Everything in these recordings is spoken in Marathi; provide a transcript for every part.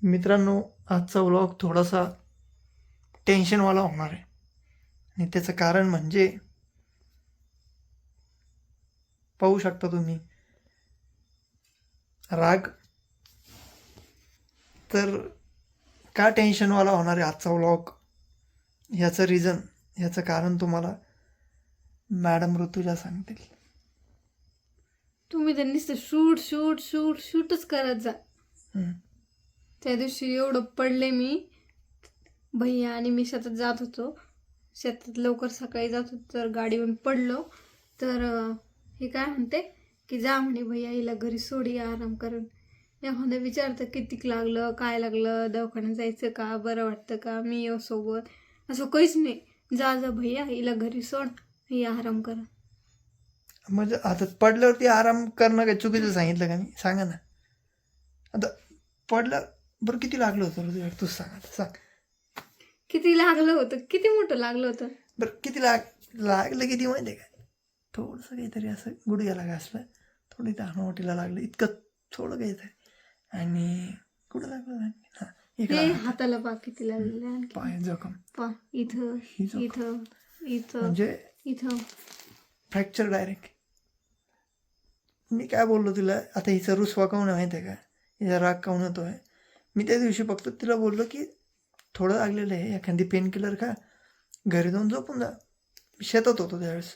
मित्रांनो, आजचा व्लॉग थोडासा टेन्शनवाला होणार आहे आणि त्याचं कारण म्हणजे पाहू शकता तुम्ही राग. तर का टेन्शनवाला होणार आहे आजचा व्लॉग, ह्याचं रिझन, ह्याचं कारण तुम्हाला मॅडम ऋतुजा सांगतील. तुम्ही तर नुसतं शूट शूट शूट शूटच करत जा. त्या दिवशी एवढं पडले मी, भैया आणि मी शेतात जात होतो. शेतात लवकर सकाळी जात होतो तर गाडीवरून पडलो. तर हे काय म्हणते की जा म्हणे भैया हिला घरी सोडी आराम करून. एखादं विचारतं कितीक लागलं, काय लागलं, दवाखान्यात जायचं का, बरं वाटतं का, मी येऊ सोबत, असं काहीच नाही. जा जा भैया हिला घरी सोड, ही आराम कर. म्हणजे आता पडल्यावरती आराम करणं काय चुकीचं सांगितलं का मी? सांगा ना. आता पडलं बरं, किती लागलं होतं ऋतुजा? तूच सांग, आता सांग. किती लागलं होतं, किती मोठं लागलं होतं. बरं, किती लागलं किती माहिती आहे का? थोडंसं काहीतरी असं गुडघ्याला घासलं, थोडी हनुवटीला लागलं, इतकं थोडं काहीतरी. आणि कुठं लागलं? हां, हे इकडं हाताला पा किती लागलेलं आहे आणखी. पाय जखम. पा इथं ही जखम इथं इथं म्हणजे इथं. Fracture direct. मी काय बोललो तिला, आता हिचा रुसवा काऊन आहे माहिती आहे का? हिचा राग काऊन येतो आहे? मी त्या दिवशी फक्त तिला बोललो की थोडं लागलेलं आहे, एखादी पेन किलर खा, घरी जाऊन झोपून जा. शेतात होतो त्यावेळेस.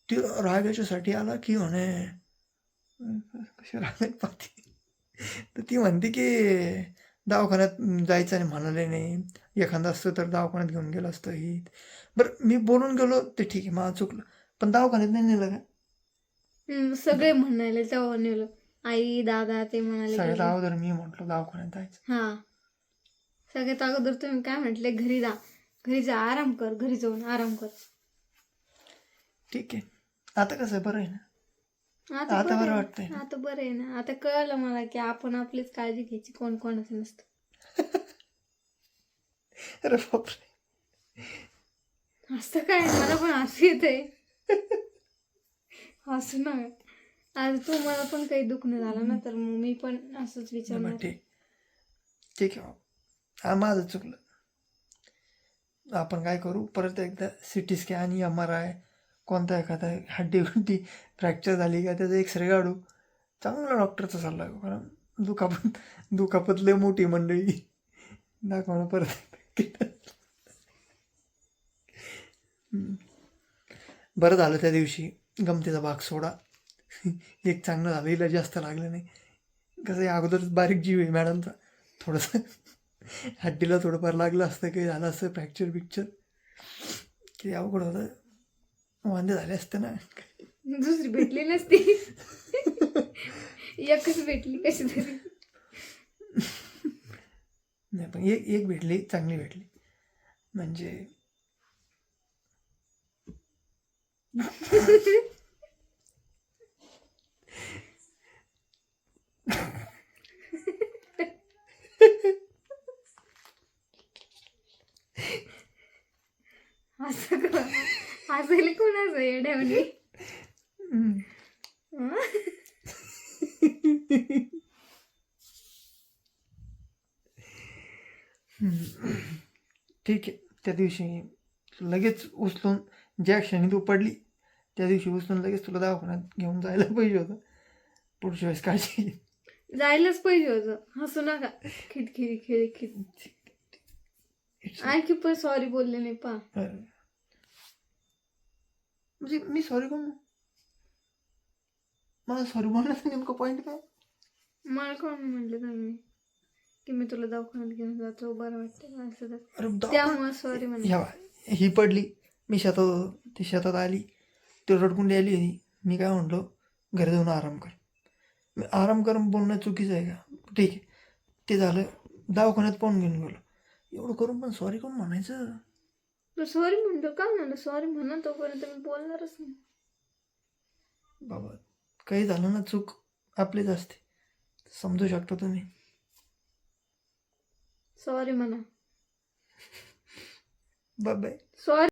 ती राग याच्यासाठी आला की म्हणे कशी रागात पाहते. तर ती म्हणते की दवाखान्यात जायचं आणि म्हणाले नाही, एखादं असतं तर दवाखान्यात घेऊन गेलं असतं. ही बरं, मी बोलून गेलो ते ठीक आहे, मला चुकलं, पण दवाखान्यात नाही नेलं का? सगळे म्हणाले तेव्हा नेलं. आई दादा ते म्हणाले सगळ्यात की अगोदर मी म्हटलो दवाखान्यात जायचं. हा, सगळ्यात अगोदर तुम्ही काय म्हटले, घरी जा, घरी जा, आराम कर, घरी जाऊन आराम कर. ठीक आहे, आता कसं आहे, बरं आहे ना? आता आता बरं आहे. वाटतंय ना? आता बरं आहे ना. आता कळलं मला की आपण आपलीच काळजी घ्यायची, कोण कोणाचं नसतं. अरे बापरे. असं काय, मला पण हसू येतंय. हसू नका. आज तुम्हाला पण काही दुखणं झालं ना, तर मग मी पण असंच बरं, विचारणार. ठीक ठीक आहे. हा, माझं चुकलं. आपण काय करू, परत एकदा सिटी स्कॅन, MRI, कोणता एखादा हड्डी फ्रॅक्चर झाली का त्याचा एक्सरे काढू. चांगला डॉक्टरचा सल्ला घेऊ, कारण दुखापत लय मोठी मंडळी, दाखवणं परत. बरं झालं त्या दिवशी गमतीचा भाग सोडा. एक चांगलं झालं, हिला जास्त लागलं नाही. कसं आहे, अगोदरच बारीक जीव आहे मॅडमचा. थोडंसं हड्डीला थोडंफार लागलं असतं, काही झालं असतं फ्रॅक्चर बिक्चर, किती अवघड होतं, वांदे झाले असते ना. दुसरी भेटली नसती. एकच भेटली कशी तरी. नाही, पण एक भेटली, चांगली भेटली म्हणजे. असं हसायला कोणाचं येड्यावणी. ठीक आहे, त्या दिवशी लगेच उचलून, ज्या क्षणी तू पडली त्या दिवशी उचलून लगेच तुला दवाखान्यात घेऊन जायला पाहिजे होतं. पुढच्या वेळेस काळजी घे. जायलाच पाहिजे होतं. हसू नका. खिडखिडी खिडखिड. आणखी पण सॉरी बोलले नाही पा. म्हणजे मी सॉरी कोण, मला सॉरी बोलण्याचा नेमका पॉईंट काय? मला कोण म्हटलं तुम्ही की मी तुला दवाखान्यात घेऊन जातो, बरं वाटतं असं तर, अरे त्यामुळे सॉरी म्हणा. ही पडली, मी शेतात होतो, ती शेतात आली, ती रडकुंडी आली होती. मी काय म्हटलो, घरी जाऊन आराम कर. मी आराम करून बोलणं चुकीचं आहे का? ठीक आहे, ते झालं, दवाखान्यात पाहून घेऊन गेलो. एवढं करून पण सॉरी कोण म्हणायचं? तू सॉरी म्हणतो का? म्हणलं सॉरी म्हणा, तोपर्यंत मी बोलणारच नाही. बाबा, काही झालं ना, चूक आपलीच असते, समजू शकता तुम्ही. सॉरी म्हणा. Bye bye. सॉरी.